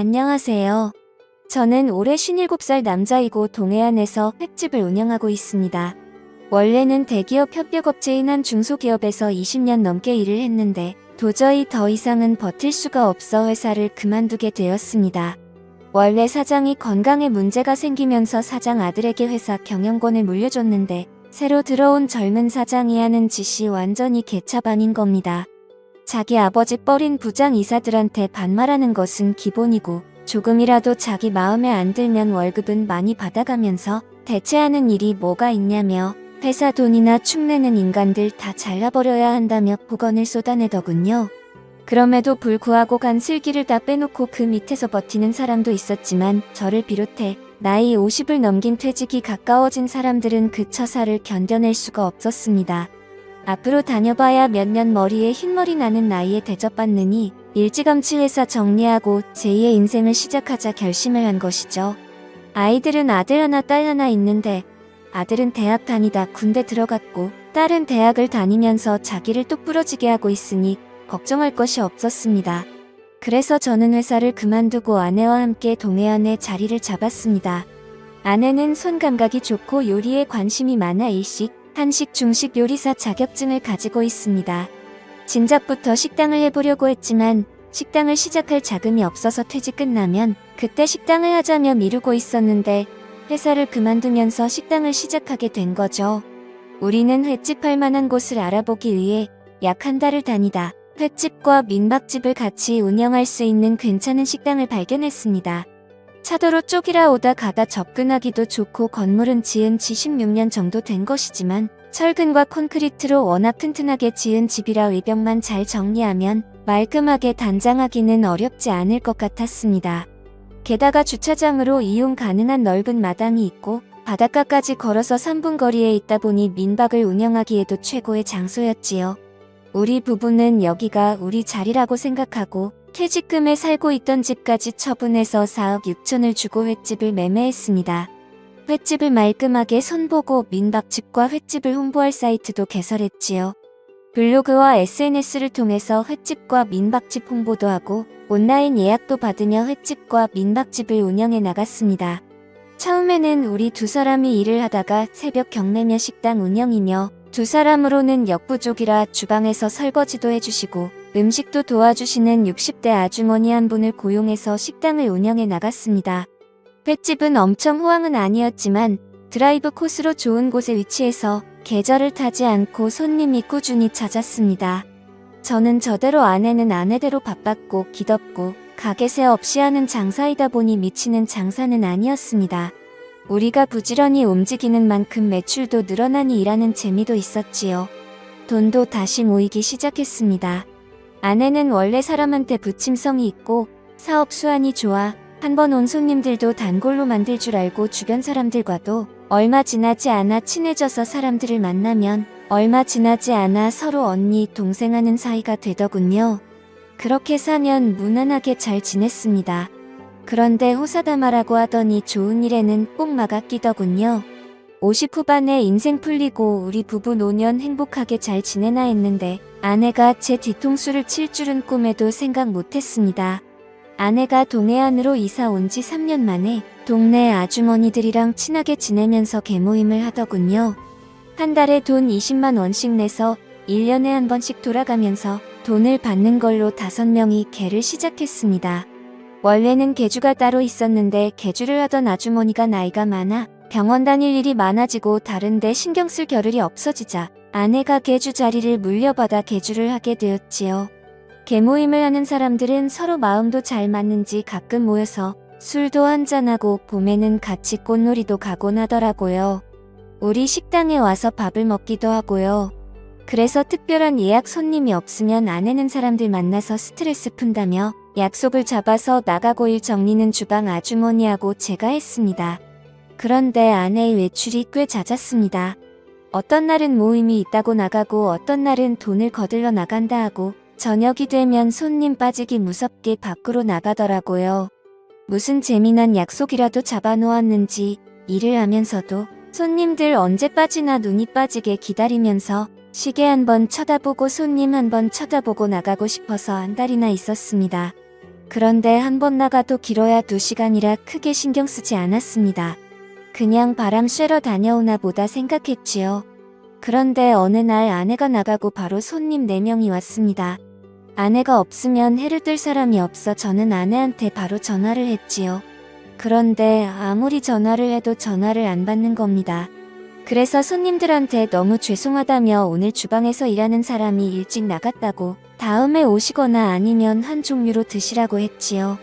안녕하세요. 저는 올해 57살 남자이고 동해안에서 횟집을 운영하고 있습니다. 원래는 대기업 협력업체인 한 중소기업에서 20년 넘게 일을 했는데 도저히 더 이상은 버틸 수가 없어 회사를 그만두게 되었습니다. 원래 사장이 건강에 문제가 생기면서 사장 아들에게 회사 경영권을 물려줬는데 새로 들어온 젊은 사장이 하는 짓이 완전히 개차반인 겁니다. 자기 아버지 뻘인 부장 이사들한테 반말하는 것은 기본이고 조금이라도 자기 마음에 안 들면 월급은 많이 받아가면서 대체하는 일이 뭐가 있냐며 회사 돈이나 축내는 인간들 다 잘라버려야 한다며 폭언을 쏟아내더군요. 그럼에도 불구하고 간슬기를 다 빼놓고 그 밑에서 버티는 사람도 있었지만 저를 비롯해 나이 50을 넘긴 퇴직이 가까워진 사람들은 그 처사를 견뎌낼 수가 없었습니다. 앞으로 다녀봐야 몇 년 머리에 흰머리 나는 나이에 대접받느니 일찌감치 회사 정리하고 제2의 인생을 시작하자 결심을 한 것이죠. 아이들은 아들 하나 딸 하나 있는데 아들은 대학 다니다 군대 들어갔고 딸은 대학을 다니면서 자기를 똑부러지게 하고 있으니 걱정할 것이 없었습니다. 그래서 저는 회사를 그만두고 아내와 함께 동해안에 자리를 잡았습니다. 아내는 손 감각이 좋고 요리에 관심이 많아 일식, 한식, 중식 요리사 자격증을 가지고 있습니다. 진작부터 식당을 해보려고 했지만 식당을 시작할 자금이 없어서 퇴직 끝나면 그때 식당을 하자며 미루고 있었는데 회사를 그만두면서 식당을 시작하게 된 거죠. 우리는 횟집 할 만한 곳을 알아보기 위해 약 한 달을 다니다 횟집과 민박집을 같이 운영할 수 있는 괜찮은 식당을 발견했습니다. 차도로 쪽이라 오다 가다 접근하기도 좋고 건물은 지은 지 16년 정도 된 것이지만 철근과 콘크리트로 워낙 튼튼하게 지은 집이라 외벽만 잘 정리하면 말끔하게 단장하기는 어렵지 않을 것 같았습니다. 게다가 주차장으로 이용 가능한 넓은 마당이 있고 바닷가까지 걸어서 3분 거리에 있다 보니 민박을 운영하기에도 최고의 장소였지요. 우리 부부는 여기가 우리 자리라고 생각하고 퇴직금에 살고 있던 집까지 처분해서 4억 6천을 주고 횟집을 매매했습니다. 횟집을 말끔하게 손보고 민박집과 횟집을 홍보할 사이트도 개설했지요. 블로그와 SNS를 통해서 횟집과 민박집 홍보도 하고 온라인 예약도 받으며 횟집과 민박집을 운영해 나갔습니다. 처음에는 우리 두 사람이 일을 하다가 새벽 경매며 식당 운영이며 두 사람으로는 역부족이라 주방에서 설거지도 해주시고 음식도 도와주시는 60대 아주머니 한 분을 고용해서 식당을 운영해 나갔습니다. 횟집은 엄청 호황은 아니었지만 드라이브 코스로 좋은 곳에 위치해서 계절을 타지 않고 손님이 꾸준히 찾았습니다. 저는 저대로 아내는 아내대로 바빴고 기덥고 가게세 없이 하는 장사이다 보니 미치는 장사는 아니었습니다. 우리가 부지런히 움직이는 만큼 매출도 늘어나니 일하는 재미도 있었지요. 돈도 다시 모이기 시작했습니다. 아내는 원래 사람한테 부침성이 있고 사업 수완이 좋아 한 번 온 손님들도 단골로 만들 줄 알고 주변 사람들과도 얼마 지나지 않아 친해져서 사람들을 만나면 얼마 지나지 않아 서로 언니 동생 하는 사이가 되더군요. 그렇게 4년 무난하게 잘 지냈습니다. 그런데 호사다마라고 하더니 좋은 일에는 꼭 막아 끼더군요. 50 후반에 인생 풀리고 우리 부부 노년 행복하게 잘 지내나 했는데 아내가 제 뒤통수를 칠 줄은 꿈에도 생각 못했습니다. 아내가 동해안으로 이사 온 지 3년 만에 동네 아주머니들이랑 친하게 지내면서 개모임을 하더군요. 한 달에 돈 20만 원씩 내서 1년에 한 번씩 돌아가면서 돈을 받는 걸로 5명이 개를 시작했습니다. 원래는 개주가 따로 있었는데 개주를 하던 아주머니가 나이가 많아 병원 다닐 일이 많아지고 다른데 신경 쓸 겨를이 없어지자 아내가 개주 자리를 물려받아 개주를 하게 되었지요. 개모임을 하는 사람들은 서로 마음도 잘 맞는지 가끔 모여서 술도 한잔하고 봄에는 같이 꽃놀이도 가곤 하더라고요. 우리 식당에 와서 밥을 먹기도 하고요. 그래서 특별한 예약 손님이 없으면 아내는 사람들 만나서 스트레스 푼다며 약속을 잡아서 나가고 일 정리는 주방 아주머니하고 제가 했습니다. 그런데 아내의 외출이 꽤 잦았습니다. 어떤 날은 모임이 있다고 나가고 어떤 날은 돈을 거들러 나간다 하고 저녁이 되면 손님 빠지기 무섭게 밖으로 나가더라고요. 무슨 재미난 약속이라도 잡아놓았는지 일을 하면서도 손님들 언제 빠지나 눈이 빠지게 기다리면서 시계 한 번 쳐다보고 손님 한 번 쳐다보고 나가고 싶어서 한 달이나 있었습니다. 그런데 한 번 나가도 길어야 2시간이라 크게 신경 쓰지 않았습니다. 그냥 바람 쐬러 다녀오나 보다 생각했지요. 그런데 어느 날 아내가 나가고 바로 손님 4명이 왔습니다. 아내가 없으면 해를 뜰 사람이 없어 저는 아내한테 바로 전화를 했지요. 그런데 아무리 전화를 해도 전화를 안 받는 겁니다. 그래서 손님들한테 너무 죄송하다며 오늘 주방에서 일하는 사람이 일찍 나갔다고 다음에 오시거나 아니면 한 종류로 드시라고 했지요.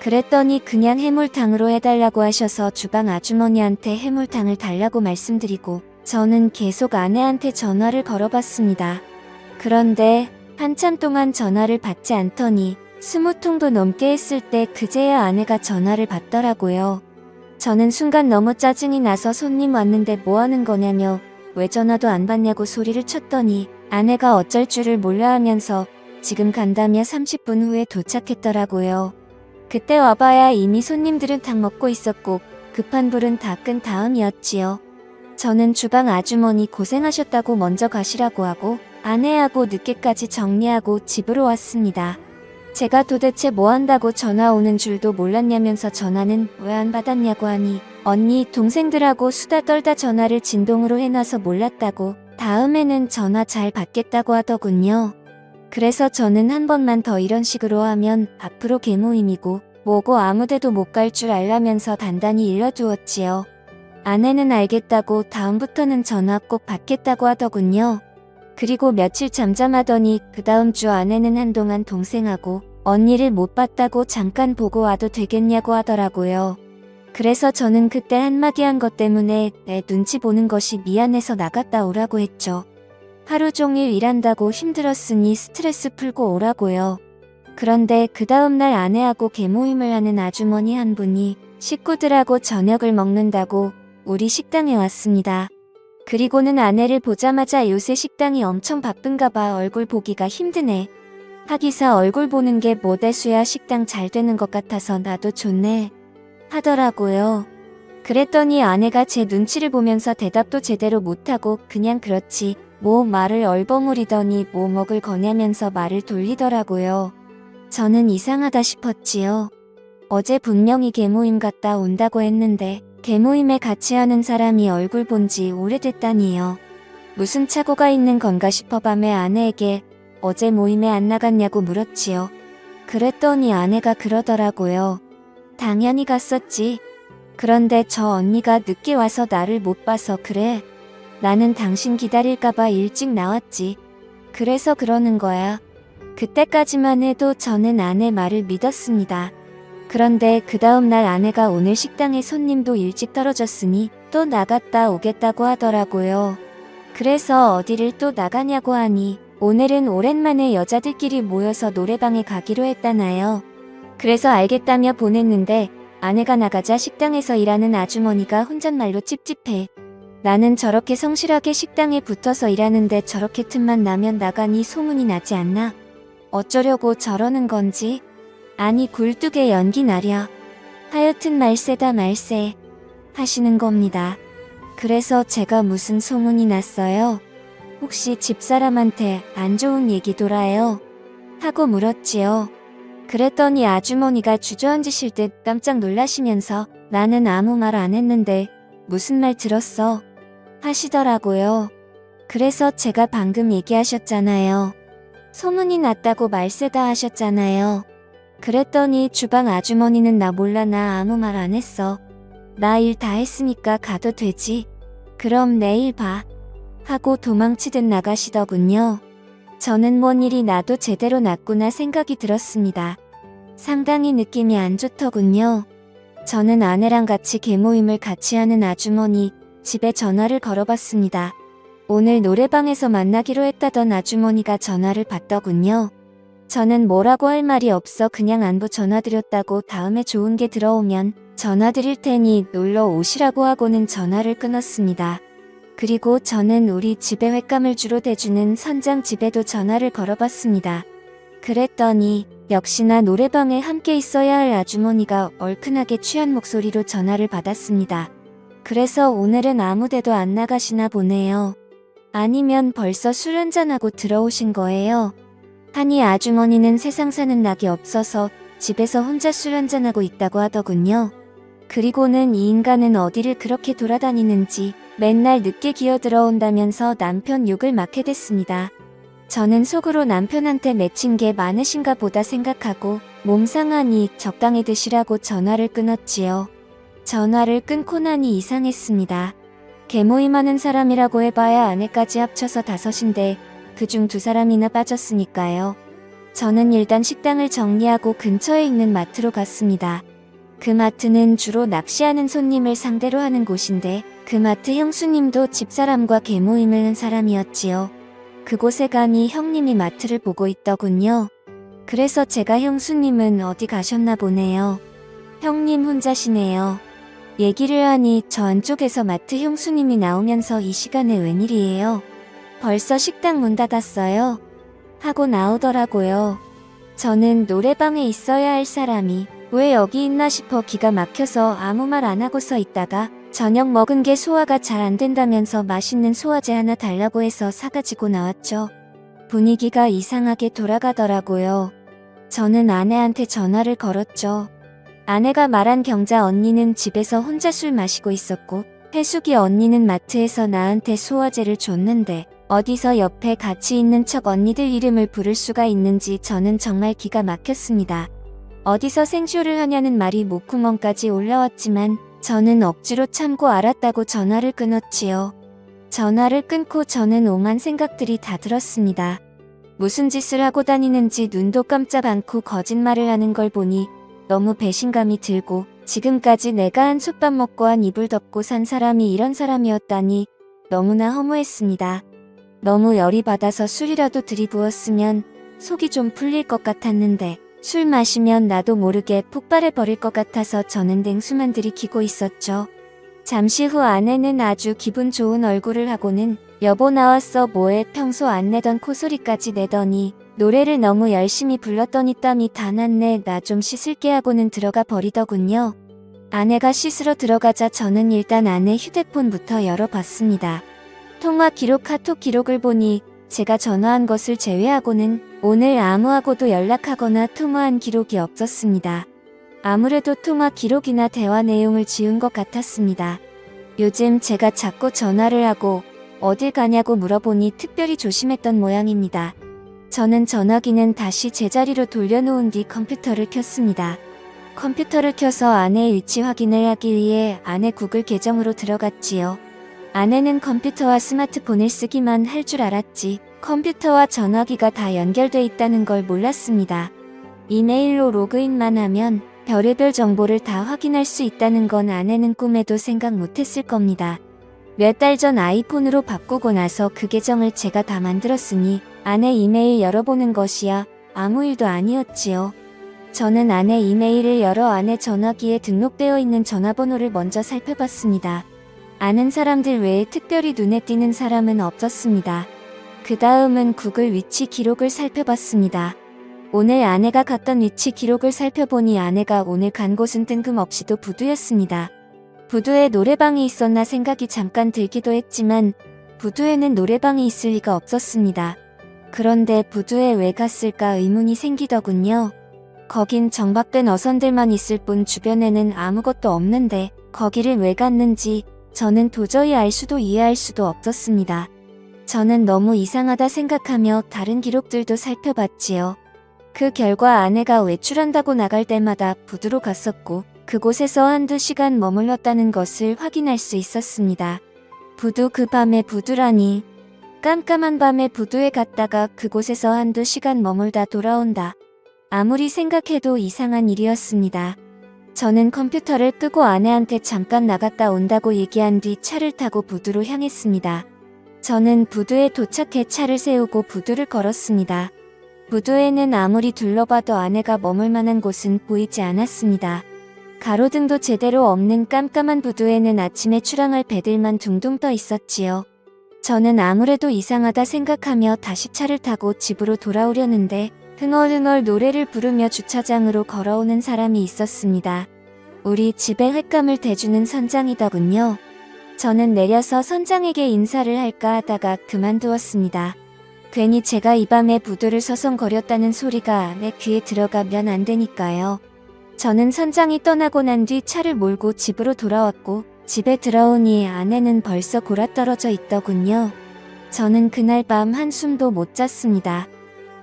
그랬더니 그냥 해물탕으로 해달라고 하셔서 주방 아주머니한테 해물탕을 달라고 말씀드리고 저는 계속 아내한테 전화를 걸어봤습니다. 그런데 한참 동안 전화를 받지 않더니 20통도 넘게 했을 때 그제야 아내가 전화를 받더라고요. 저는 순간 너무 짜증이 나서 손님 왔는데 뭐 하는 거냐며 왜 전화도 안 받냐고 소리를 쳤더니 아내가 어쩔 줄을 몰라 하면서 지금 간다며 30분 후에 도착했더라고요. 그때 와봐야 이미 손님들은 다 먹고 있었고 급한 불은 다 끈 다음이었지요. 저는 주방 아주머니 고생하셨다고 먼저 가시라고 하고 아내하고 늦게까지 정리하고 집으로 왔습니다. 제가 도대체 뭐 한다고 전화 오는 줄도 몰랐냐면서 전화는 왜 안 받았냐고 하니 언니 동생들하고 수다 떨다 전화를 진동으로 해놔서 몰랐다고 다음에는 전화 잘 받겠다고 하더군요. 그래서 저는 한 번만 더 이런 식으로 하면 앞으로 개모임이고 뭐고 아무데도 못 갈 줄 알라면서 단단히 일러두었지요. 아내는 알겠다고 다음부터는 전화 꼭 받겠다고 하더군요. 그리고 며칠 잠잠하더니 그 다음 주 아내는 한동안 동생하고 언니를 못 봤다고 잠깐 보고 와도 되겠냐고 하더라고요. 그래서 저는 그때 한마디 한 것 때문에 내 눈치 보는 것이 미안해서 나갔다 오라고 했죠. 하루 종일 일한다고 힘들었으니 스트레스 풀고 오라고요. 그런데 그 다음날 아내하고 개모임을 하는 아주머니 한 분이 식구들하고 저녁을 먹는다고 우리 식당에 왔습니다. 그리고는 아내를 보자마자 요새 식당이 엄청 바쁜가 봐 얼굴 보기가 힘드네. 하기사 얼굴 보는 게 뭐 대수야 식당 잘 되는 것 같아서 나도 좋네. 하더라고요. 그랬더니 아내가 제 눈치를 보면서 대답도 제대로 못하고 그냥 그렇지 뭐 말을 얼버무리더니 뭐 먹을 거냐면서 말을 돌리더라고요. 저는 이상하다 싶었지요. 어제 분명히 개모임 갔다 온다고 했는데 개모임에 같이 하는 사람이 얼굴 본 지 오래됐다니요. 무슨 착오가 있는 건가 싶어 밤에 아내에게 어제 모임에 안 나갔냐고 물었지요. 그랬더니 아내가 그러더라고요. 당연히 갔었지. 그런데 저 언니가 늦게 와서 나를 못 봐서 그래. 나는 당신 기다릴까봐 일찍 나왔지. 그래서 그러는 거야. 그때까지만 해도 저는 아내 말을 믿었습니다. 그런데 그 다음날 아내가 오늘 식당에 손님도 일찍 떨어졌으니 또 나갔다 오겠다고 하더라고요. 그래서 어디를 또 나가냐고 하니 오늘은 오랜만에 여자들끼리 모여서 노래방에 가기로 했다나요. 그래서 알겠다며 보냈는데 아내가 나가자 식당에서 일하는 아주머니가 혼잣말로 찝찝해. 나는 저렇게 성실하게 식당에 붙어서 일하는데 저렇게 틈만 나면 나가니 소문이 나지 않나? 어쩌려고 저러는 건지? 아니 굴뚝에 연기 나려. 하여튼 말세다 말세 하시는 겁니다. 그래서 제가 무슨 소문이 났어요? 혹시 집사람한테 안 좋은 얘기 돌아요? 하고 물었지요. 그랬더니 아주머니가 주저앉으실 듯 깜짝 놀라시면서 나는 아무 말 안 했는데 무슨 말 들었어? 하시더라고요. 그래서 제가 방금 얘기하셨잖아요. 소문이 났다고 말세다 하셨잖아요. 그랬더니 주방 아주머니는 나 몰라 나 아무 말 안 했어. 나 일 다 했으니까 가도 되지. 그럼 내일 봐. 하고 도망치듯 나가시더군요. 저는 뭔 일이 나도 제대로 났구나 생각이 들었습니다. 상당히 느낌이 안 좋더군요. 저는 아내랑 같이 개모임을 같이 하는 아주머니 집에 전화를 걸어봤습니다. 오늘 노래방에서 만나기로 했다던 아주머니가 전화를 받더군요. 저는 뭐라고 할 말이 없어 그냥 안부 전화드렸다고 다음에 좋은 게 들어오면 전화드릴 테니 놀러 오시라고 하고는 전화를 끊었습니다. 그리고 저는 우리 집에 횟감을 주로 대주는 선장 집에도 전화를 걸어봤습니다. 그랬더니 역시나 노래방에 함께 있어야 할 아주머니가 얼큰하게 취한 목소리로 전화를 받았습니다. 그래서 오늘은 아무데도 안 나가시나 보네요. 아니면 벌써 술 한잔하고 들어오신 거예요? 하니 아주머니는 세상 사는 낙이 없어서 집에서 혼자 술 한잔하고 있다고 하더군요. 그리고는 이 인간은 어디를 그렇게 돌아다니는지 맨날 늦게 기어들어온다면서 남편 욕을 맞게 됐습니다. 저는 속으로 남편한테 맺힌 게 많으신가 보다 생각하고 몸 상하니 적당히 드시라고 전화를 끊었지요. 전화를 끊고 나니 이상했습니다. 개모임하는 사람이라고 해봐야 아내까지 합쳐서 5인데 그중 2사람이나 빠졌으니까요. 저는 일단 식당을 정리하고 근처에 있는 마트로 갔습니다. 그 마트는 주로 낚시하는 손님을 상대로 하는 곳인데 그 마트 형수님도 집사람과 개모임을 한 사람이었지요. 그곳에 가니 형님이 마트를 보고 있더군요. 그래서 제가 형수님은 어디 가셨나 보네요. 형님 혼자시네요. 얘기를 하니 저 안쪽에서 마트 형수님이 나오면서 이 시간에 웬일이에요? 벌써 식당 문 닫았어요? 하고 나오더라고요. 저는 노래방에 있어야 할 사람이 왜 여기 있나 싶어 기가 막혀서 아무 말 안 하고 서 있다가 저녁 먹은 게 소화가 잘 안 된다면서 맛있는 소화제 하나 달라고 해서 사가지고 나왔죠. 분위기가 이상하게 돌아가더라고요. 저는 아내한테 전화를 걸었죠. 아내가 말한 경자 언니는 집에서 혼자 술 마시고 있었고 해숙이 언니는 마트에서 나한테 소화제를 줬는데 어디서 옆에 같이 있는 척 언니들 이름을 부를 수가 있는지 저는 정말 기가 막혔습니다. 어디서 생쇼를 하냐는 말이 목구멍까지 올라왔지만 저는 억지로 참고 알았다고 전화를 끊었지요. 전화를 끊고 저는 오만 생각들이 다 들었습니다. 무슨 짓을 하고 다니는지 눈도 깜짝 않고 거짓말을 하는 걸 보니 너무 배신감이 들고 지금까지 내가 한 솥밥 먹고 한 이불 덮고 산 사람이 이런 사람이었다니 너무나 허무했습니다. 너무 열이 받아서 술이라도 들이부었으면 속이 좀 풀릴 것 같았는데 술 마시면 나도 모르게 폭발해 버릴 것 같아서 저는 냉수만 들이키고 있었죠. 잠시 후 아내는 아주 기분 좋은 얼굴을 하고는 여보 나왔어 뭐해 평소 안 내던 코소리까지 내더니 노래를 너무 열심히 불렀더니 땀이 다 났네 나 좀 씻을게 하고는 들어가 버리더군요. 아내가 씻으러 들어가자 저는 일단 아내 휴대폰부터 열어봤습니다. 통화 기록 카톡 기록을 보니 제가 전화한 것을 제외하고는 오늘 아무하고도 연락하거나 통화한 기록이 없었습니다. 아무래도 통화 기록이나 대화 내용을 지운 것 같았습니다. 요즘 제가 자꾸 전화를 하고 어딜 가냐고 물어보니 특별히 조심했던 모양입니다. 저는 전화기는 다시 제자리로 돌려놓은 뒤 컴퓨터를 켰습니다. 컴퓨터를 켜서 아내의 위치 확인을 하기 위해 아내 구글 계정으로 들어갔지요. 아내는 컴퓨터와 스마트폰을 쓰기만 할 줄 알았지 컴퓨터와 전화기가 다 연결돼 있다는 걸 몰랐습니다. 이메일로 로그인만 하면 별의별 정보를 다 확인할 수 있다는 건 아내는 꿈에도 생각 못했을 겁니다. 몇 달 전 아이폰으로 바꾸고 나서 그 계정을 제가 다 만들었으니 아내 이메일 열어보는 것이야 아무 일도 아니었지요. 저는 아내 이메일을 열어 아내 전화기에 등록되어 있는 전화번호를 먼저 살펴봤습니다. 아는 사람들 외에 특별히 눈에 띄는 사람은 없었습니다. 그 다음은 구글 위치 기록을 살펴봤습니다. 오늘 아내가 갔던 위치 기록을 살펴보니 아내가 오늘 간 곳은 뜬금없이도 부두였습니다. 부두에 노래방이 있었나 생각이 잠깐 들기도 했지만 부두에는 노래방이 있을 리가 없었습니다. 그런데 부두에 왜 갔을까 의문이 생기더군요. 거긴 정박된 어선들만 있을 뿐 주변에는 아무것도 없는데 거기를 왜 갔는지 저는 도저히 알 수도 이해할 수도 없었습니다. 저는 너무 이상하다 생각하며 다른 기록들도 살펴봤지요. 그 결과 아내가 외출한다고 나갈 때마다 부두로 갔었고 그곳에서 한두 시간 머물렀다는 것을 확인할 수 있었습니다. 부두 그 밤에 부두라니. 깜깜한 밤에 부두에 갔다가 그곳에서 한두 시간 머물다 돌아온다. 아무리 생각해도 이상한 일이었습니다. 저는 컴퓨터를 끄고 아내한테 잠깐 나갔다 온다고 얘기한 뒤 차를 타고 부두로 향했습니다. 저는 부두에 도착해 차를 세우고 부두를 걸었습니다. 부두에는 아무리 둘러봐도 아내가 머물 만한 곳은 보이지 않았습니다. 가로등도 제대로 없는 깜깜한 부두에는 아침에 출항할 배들만 둥둥 떠 있었지요. 저는 아무래도 이상하다 생각하며 다시 차를 타고 집으로 돌아오려는데 흥얼흥얼 노래를 부르며 주차장으로 걸어오는 사람이 있었습니다. 우리 집에 횟감을 대주는 선장이더군요. 저는 내려서 선장에게 인사를 할까 하다가 그만두었습니다. 괜히 제가 이 밤에 부두를 서성거렸다는 소리가 내 귀에 들어가면 안 되니까요. 저는 선장이 떠나고 난 뒤 차를 몰고 집으로 돌아왔고 집에 들어오니 아내는 벌써 골아떨어져 있더군요. 저는 그날 밤 한숨도 못 잤습니다.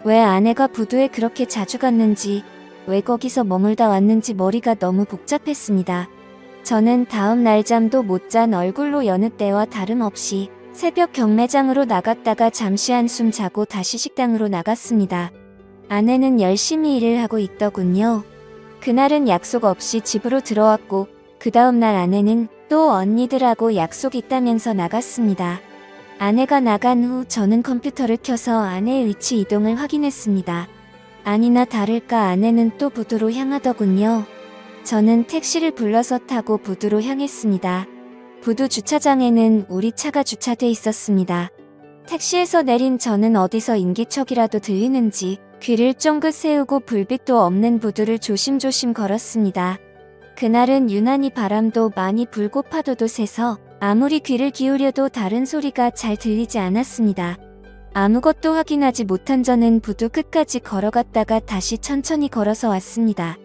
왜 아내가 부두에 그렇게 자주 갔는지, 왜 거기서 머물다 왔는지 머리가 너무 복잡했습니다. 저는 다음 날 잠도 못 잔 얼굴로 여느 때와 다름없이 새벽 경매장으로 나갔다가 잠시 한숨 자고 다시 식당으로 나갔습니다. 아내는 열심히 일을 하고 있더군요. 그날은 약속 없이 집으로 들어왔고 그 다음 날 아내는 또 언니들하고 약속 있다면서 나갔습니다. 아내가 나간 후 저는 컴퓨터를 켜서 아내의 위치 이동을 확인했습니다. 아니나 다를까 아내는 또 부두로 향하더군요. 저는 택시를 불러서 타고 부두로 향했습니다. 부두 주차장에는 우리 차가 주차돼 있었습니다. 택시에서 내린 저는 어디서 인기척이라도 들리는지 귀를 쫑긋 세우고 불빛도 없는 부두를 조심조심 걸었습니다. 그날은 유난히 바람도 많이 불고 파도도 세서 아무리 귀를 기울여도 다른 소리가 잘 들리지 않았습니다. 아무것도 확인하지 못한 저는 부두 끝까지 걸어갔다가 다시 천천히 걸어서 왔습니다.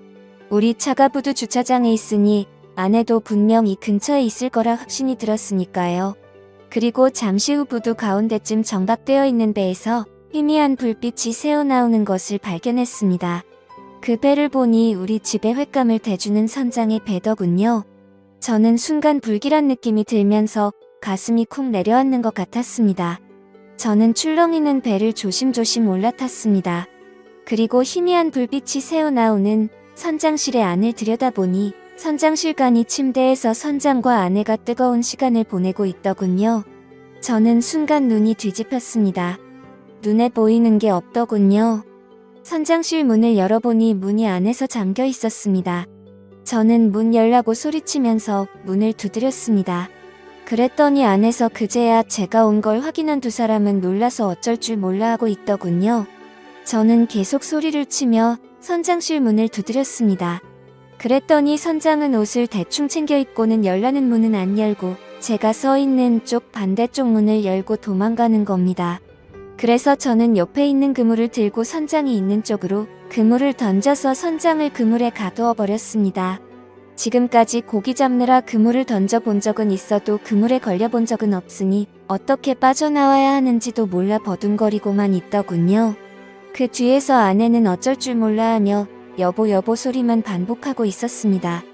우리 차가 부두 주차장에 있으니 아내도 분명 이 근처에 있을 거라 확신이 들었으니까요. 그리고 잠시 후 부두 가운데쯤 정박되어 있는 배에서 희미한 불빛이 새어나오는 것을 발견했습니다. 그 배를 보니 우리 집의 횟감을 대주는 선장의 배더군요. 저는 순간 불길한 느낌이 들면서 가슴이 쿵 내려앉는 것 같았습니다. 저는 출렁이는 배를 조심조심 올라탔습니다. 그리고 희미한 불빛이 새어나오는 선장실의 안을 들여다보니 선장실간이 침대에서 선장과 아내가 뜨거운 시간을 보내고 있더군요. 저는 순간 눈이 뒤집혔습니다. 눈에 보이는 게 없더군요. 선장실 문을 열어보니 문이 안에서 잠겨 있었습니다. 저는 문 열라고 소리치면서 문을 두드렸습니다. 그랬더니 안에서 그제야 제가 온 걸 확인한 두 사람은 놀라서 어쩔 줄 몰라 하고 있더군요. 저는 계속 소리를 치며 선장실 문을 두드렸습니다. 그랬더니 선장은 옷을 대충 챙겨 입고는 열라는 문은 안 열고 제가 서 있는 쪽 반대쪽 문을 열고 도망가는 겁니다. 그래서 저는 옆에 있는 그물을 들고 선장이 있는 쪽으로 그물을 던져서 선장을 그물에 가두어 버렸습니다. 지금까지 고기 잡느라 그물을 던져본 적은 있어도 그물에 걸려본 적은 없으니 어떻게 빠져나와야 하는지도 몰라 버둥거리고만 있더군요. 그 뒤에서 아내는 어쩔 줄 몰라 하며 여보 여보 소리만 반복하고 있었습니다.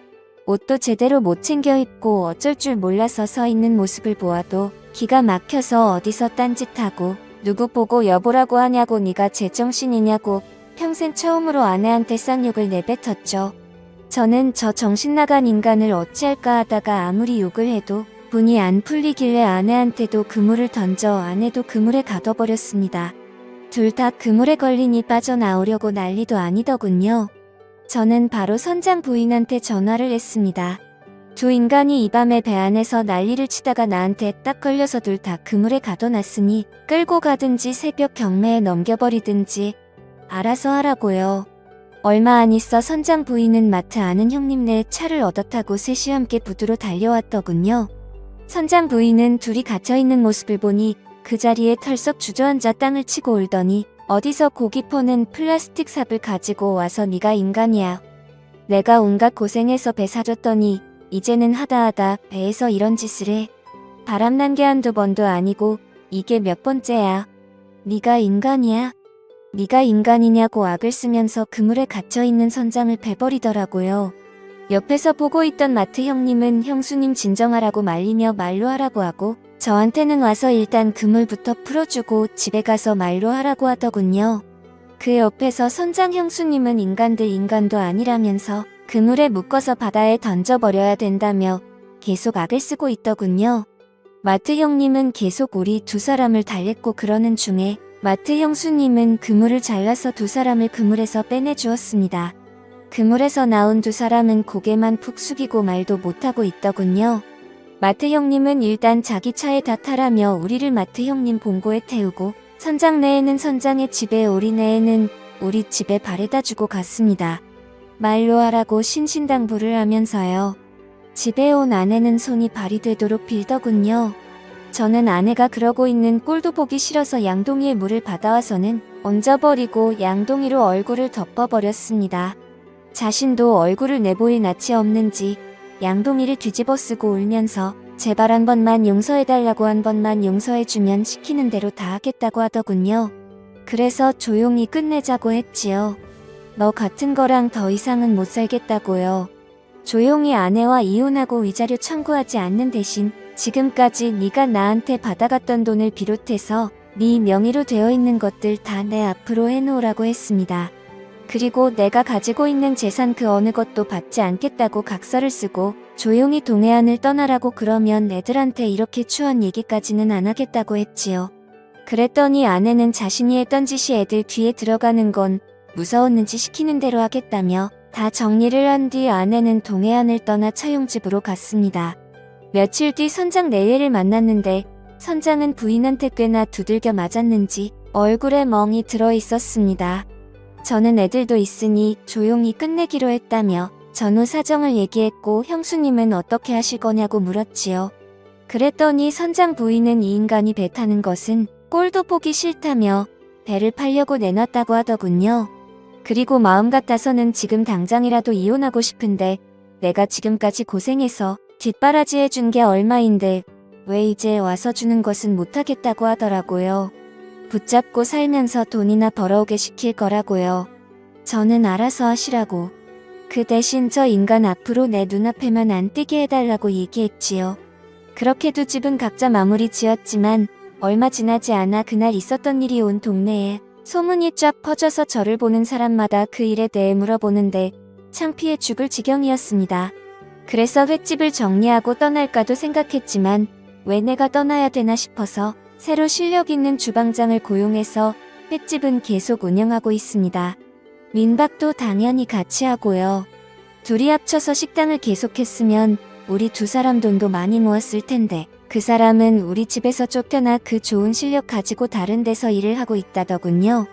옷도 제대로 못 챙겨 입고 어쩔 줄 몰라서 서 있는 모습을 보아도 기가 막혀서 어디서 딴짓하고 누구 보고 여보라고 하냐고 네가 제정신이냐고 평생 처음으로 아내한테 쌍욕을 내뱉었죠. 저는 저 정신 나간 인간을 어찌할까 하다가 아무리 욕을 해도 분이 안 풀리길래 아내한테도 그물을 던져 아내도 그물에 가둬버렸습니다. 둘 다 그물에 걸리니 빠져나오려고 난리도 아니더군요. 저는 바로 선장 부인한테 전화를 했습니다. 두 인간이 이 밤에 배 안에서 난리를 치다가 나한테 딱 걸려서 둘 다 그물에 가둬놨으니 끌고 가든지 새벽 경매에 넘겨버리든지 알아서 하라고요. 얼마 안 있어 선장 부인은 마트 아는 형님네 차를 얻어 타고 셋이 함께 부두로 달려왔더군요. 선장 부인은 둘이 갇혀있는 모습을 보니 그 자리에 털썩 주저앉아 땅을 치고 울더니 어디서 고기 퍼는 플라스틱 삽을 가지고 와서 네가 인간이야. 내가 온갖 고생해서 배 사줬더니 이제는 하다하다 배에서 이런 짓을 해. 바람난 게 한두 번도 아니고 이게 몇 번째야. 네가 인간이야? 네가 인간이냐고 악을 쓰면서 그물에 갇혀있는 선장을 베버리더라고요. 옆에서 보고 있던 마트 형님은 형수님 진정하라고 말리며 말로 하라고 하고 저한테는 와서 일단 그물부터 풀어주고 집에 가서 말로 하라고 하더군요. 그 옆에서 선장 형수님은 인간들 인간도 아니라면서 그물에 묶어서 바다에 던져버려야 된다며 계속 악을 쓰고 있더군요. 마트 형님은 계속 우리 두 사람을 달랬고 그러는 중에 마트 형수님은 그물을 잘라서 두 사람을 그물에서 빼내주었습니다. 그물에서 나온 두 사람은 고개만 푹 숙이고 말도 못하고 있더군요. 마트 형님은 일단 자기 차에 다 타라며 우리를 마트 형님 봉고에 태우고 선장 내에는 선장의 집에 우리 내에는 우리 집에 바래다 주고 갔습니다. 말로 하라고 신신당부를 하면서요. 집에 온 아내는 손이 발이 되도록 빌더군요. 저는 아내가 그러고 있는 꼴도 보기 싫어서 양동이에 물을 받아와서는 얹어버리고 양동이로 얼굴을 덮어버렸습니다. 자신도 얼굴을 내보일 낯이 없는지 양동이를 뒤집어 쓰고 울면서 제발 한 번만 용서해달라고, 한 번만 용서해주면 시키는 대로 다 하겠다고 하더군요. 그래서 조용히 끝내자고 했지요. 너 같은 거랑 더 이상은 못 살겠다고요. 조용히 아내와 이혼하고 위자료 청구하지 않는 대신 지금까지 네가 나한테 받아갔던 돈을 비롯해서 네 명의로 되어 있는 것들 다 내 앞으로 해놓으라고 했습니다. 그리고 내가 가지고 있는 재산 그 어느 것도 받지 않겠다고 각서를 쓰고 조용히 동해안을 떠나라고, 그러면 애들한테 이렇게 추한 얘기까지는 안 하겠다고 했지요. 그랬더니 아내는 자신이 했던 짓이 애들 귀에 들어가는 건 무서웠는지 시키는 대로 하겠다며 다 정리를 한 뒤 아내는 동해안을 떠나 차용집으로 갔습니다. 며칠 뒤 선장 레이를 만났는데 선장은 부인한테 꽤나 두들겨 맞았는지 얼굴에 멍이 들어 있었습니다. 저는 애들도 있으니 조용히 끝내기로 했다며 전후 사정을 얘기했고 형수님은 어떻게 하실 거냐고 물었지요. 그랬더니 선장 부인은 이 인간이 배 타는 것은 꼴도 보기 싫다며 배를 팔려고 내놨다고 하더군요. 그리고 마음 같아서는 지금 당장이라도 이혼하고 싶은데 내가 지금까지 고생해서 뒷바라지 해준 게 얼마인데 왜 이제 와서 주는 것은 못하겠다고 하더라고요. 붙잡고 살면서 돈이나 벌어오게 시킬 거라고요. 저는 알아서 하시라고. 그 대신 저 인간 앞으로 내 눈앞에만 안 띄게 해달라고 얘기했지요. 그렇게도 집은 각자 마무리 지었지만 얼마 지나지 않아 그날 있었던 일이 온 동네에 소문이 쫙 퍼져서 저를 보는 사람마다 그 일에 대해 물어보는데 창피해 죽을 지경이었습니다. 그래서 횟집을 정리하고 떠날까도 생각했지만 왜 내가 떠나야 되나 싶어서 새로 실력 있는 주방장을 고용해서 횟집은 계속 운영하고 있습니다. 민박도 당연히 같이 하고요. 둘이 합쳐서 식당을 계속했으면 우리 두 사람 돈도 많이 모았을 텐데 그 사람은 우리 집에서 쫓겨나 그 좋은 실력 가지고 다른 데서 일을 하고 있다더군요.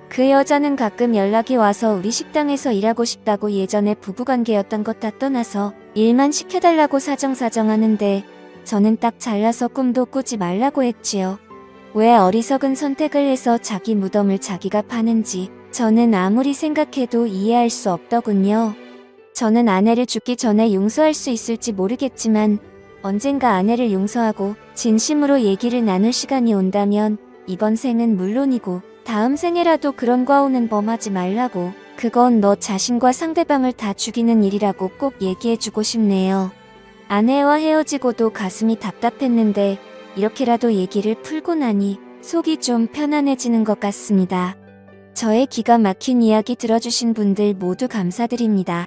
그 여자는 가끔 연락이 와서 우리 식당에서 일하고 싶다고, 예전에 부부관계였던 것 다 떠나서 일만 시켜달라고 사정사정하는데 저는 딱 잘라서 꿈도 꾸지 말라고 했지요. 왜 어리석은 선택을 해서 자기 무덤을 자기가 파는지 저는 아무리 생각해도 이해할 수 없더군요. 저는 아내를 죽기 전에 용서할 수 있을지 모르겠지만 언젠가 아내를 용서하고 진심으로 얘기를 나눌 시간이 온다면 이번 생은 물론이고 다음 생에라도 그런 과오는 범하지 말라고, 그건 너 자신과 상대방을 다 죽이는 일이라고 꼭 얘기해주고 싶네요. 아내와 헤어지고도 가슴이 답답했는데 이렇게라도 얘기를 풀고 나니 속이 좀 편안해지는 것 같습니다. 저의 기가 막힌 이야기 들어주신 분들 모두 감사드립니다.